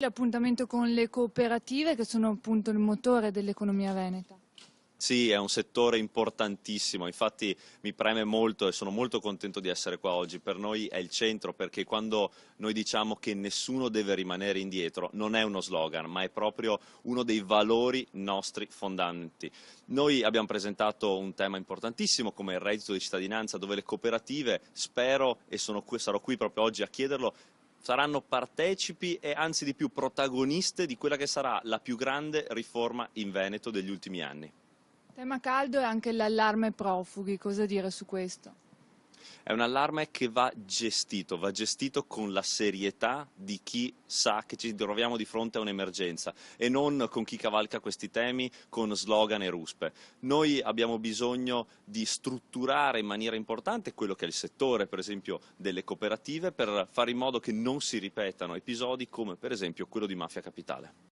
L'appuntamento con le cooperative che sono appunto il motore dell'economia veneta. Sì, è un settore importantissimo, infatti mi preme molto e sono molto contento di essere qua oggi. Per noi è il centro perché quando noi diciamo che nessuno deve rimanere indietro, non è uno slogan, ma è proprio uno dei valori nostri fondanti. Noi abbiamo presentato un tema importantissimo come il reddito di cittadinanza, dove le cooperative, spero, e sarò qui proprio oggi a chiederlo, saranno partecipi e anzi di più protagoniste di quella che sarà la più grande riforma in Veneto degli ultimi anni. Tema caldo è anche l'allarme profughi, cosa dire su questo? È un allarme che va gestito con la serietà di chi sa che ci troviamo di fronte a un'emergenza e non con chi cavalca questi temi con slogan e ruspe. Noi abbiamo bisogno di strutturare in maniera importante quello che è il settore, per esempio, delle cooperative, per fare in modo che non si ripetano episodi come, per esempio, quello di Mafia Capitale.